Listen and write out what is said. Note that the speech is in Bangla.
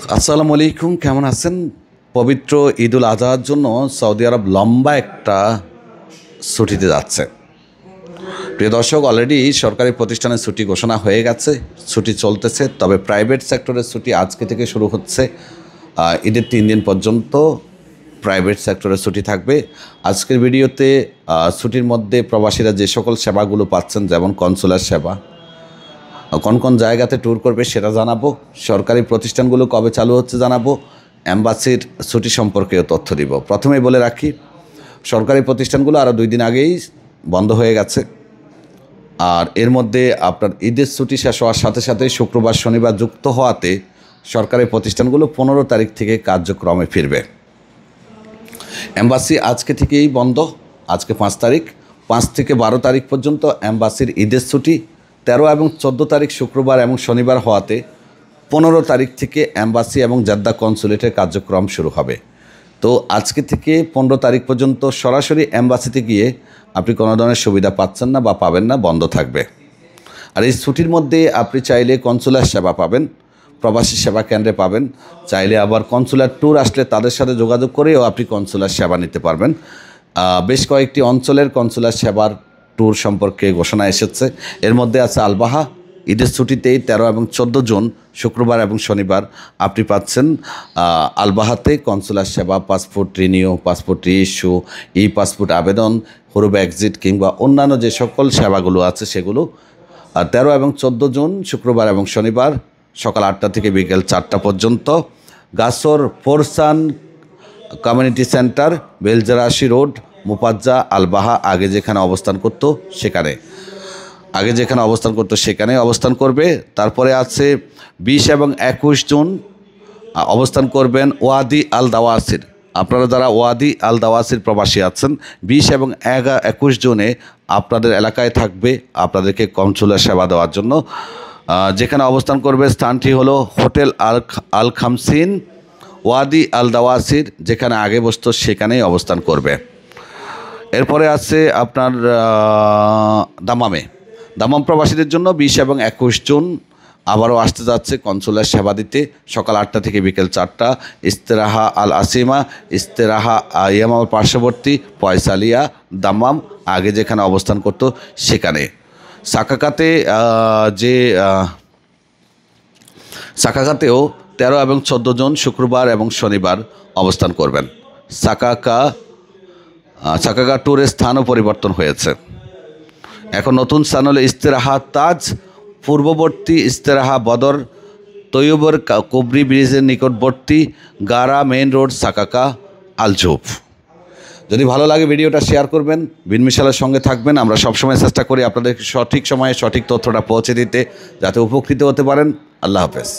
আসসালামু আলাইকুম, কেমন আছেন? পবিত্র ঈদুল আজহার জন্য সৌদি আরব লম্বা একটা ছুটিতে যাচ্ছে। প্রিয় দর্শক, অলরেডি সরকারি প্রতিষ্ঠানের ছুটি ঘোষণা হয়ে গেছে, ছুটি চলতেছে। তবে প্রাইভেট সেক্টরের ছুটি আজকে থেকে শুরু হচ্ছে। ঈদের 3 দিন পর্যন্ত প্রাইভেট সেক্টরের ছুটি থাকবে। আজকের ভিডিওতে ছুটির মধ্যে প্রবাসীরা যে সকল সেবাগুলো পাচ্ছেন, যেমন কনসুলার সেবা, কোন কোন জায়গাতে ট্যুর করবে সেটা জানাবো, সরকারি প্রতিষ্ঠানগুলো কবে চালু হচ্ছে জানাবো, অ্যাম্বাসির ছুটি সম্পর্কেও তথ্য দিব। প্রথমেই বলে রাখি, সরকারি প্রতিষ্ঠানগুলো আরও 2 দিন আগেই বন্ধ হয়ে গেছে। আর এর মধ্যে আপনার ঈদের ছুটি শেষ হওয়ার সাথে সাথে শুক্রবার শনিবার যুক্ত হওয়াতে সরকারি প্রতিষ্ঠানগুলো 15 তারিখ থেকে কার্যক্রমে ফিরবে। অ্যাম্বাসি আজকে থেকেই বন্ধ, আজকে 5 তারিখ। 5 থেকে 12 তারিখ পর্যন্ত অ্যাম্বাসির ঈদের ছুটি। 13 এবং 14 তারিখ শুক্রবার এবং শনিবার হওয়াতে 15 তারিখ থেকে অ্যাম্বাসি এবং জেদ্দা কনসুলেটের কার্যক্রম শুরু হবে। তো আজকে থেকে 15 তারিখ পর্যন্ত সরাসরি অ্যাম্বাসিতে গিয়ে আপনি কোনো ধরনের সুবিধা পাচ্ছেন না বা পাবেন না, বন্ধ থাকবে। আর এই ছুটির মধ্যে আপনি চাইলে কনসুলার সেবা পাবেন, প্রবাসী সেবা কেন্দ্রে পাবেন, চাইলে আবার কনসুলার ট্যুর আসলে তাদের সাথে যোগাযোগ করেও আপনি কনসুলার সেবা নিতে পারবেন। বেশ কয়েকটি অঞ্চলের কনসুলার সেবার ট্যুর সম্পর্কে ঘোষণা এসেছে। এর মধ্যে আছে আলবাহা। ঈদের ছুটিতেই 13 এবং 14 জুন শুক্রবার এবং শনিবার আপনি পাচ্ছেন আলবাহাতে কনসুলার সেবা, পাসপোর্ট রিনিউ, পাসপোর্ট রিইস্যু, ই পাসপোর্ট আবেদন, হুরুব এক্সিট কিংবা অন্যান্য যে সকল সেবাগুলো আছে সেগুলো 13 এবং 14 জুন শুক্রবার এবং শনিবার সকাল 8টা থেকে বিকেল 4টা পর্যন্ত। গাছর ফোরসান কমিউনিটি সেন্টার, বেলজারাশি রোড, মুপাজ্জা, আলবাহা আগে যেখানে অবস্থান করতো সেখানে অবস্থান করবে। তারপরে আছে 20 এবং 21 জুন অবস্থান করবেন ওয়াদি আল দাওয়াসির। আপনারা যারা ওয়াদি আল দাওয়াসির প্রবাসী আছেন, 20 এবং 21 জুনে আপনাদের এলাকায় থাকবে আপনাদেরকে কনসুলার সেবা দেওয়ার জন্য। যেখানে অবস্থান করবে স্থানটি হলো হোটেল আল খামসিন, ওয়াদি আল দাওয়াসির, যেখানে আগে বসতো সেখানেই অবস্থান করবে। এরপরে আছে আপনার দামাম প্রবাসীদের জন্য 20 এবং 21 জুন আবারও আসতে যাচ্ছে কনসুলার সেবা দিতে, সকাল 8টা থেকে বিকেল 4টা। ইস্তেরাহা আল আসিমা, ইস্তেরাহা ইয়ামার পার্শ্ববর্তী পয়সালিয়া, দামাম আগে যেখানে অবস্থান করতো সেখানে। সাকাকাতেও 13 এবং 14 জুন শুক্রবার এবং শনিবার অবস্থান করবেন। সাকাকা ট্যুরের স্থানও পরিবর্তন হয়েছে, এখন নতুন স্থান হলো ইস্তেরাহা তাজ, পূর্ববর্তী ইস্তেরাহা বদর, তৈয়বর কোবরি ব্রিজের নিকটবর্তী গারা মেইন রোড, সাকাকা আলজুফ। যদি ভালো লাগে ভিডিওটা শেয়ার করবেন, বিনমিশালের সঙ্গে থাকবেন। আমরা সবসময় চেষ্টা করি আপনাদের সঠিক সময়ে সঠিক তথ্যটা পৌঁছে দিতে, যাতে উপকৃত হতে পারেন। আল্লাহ হাফেজ।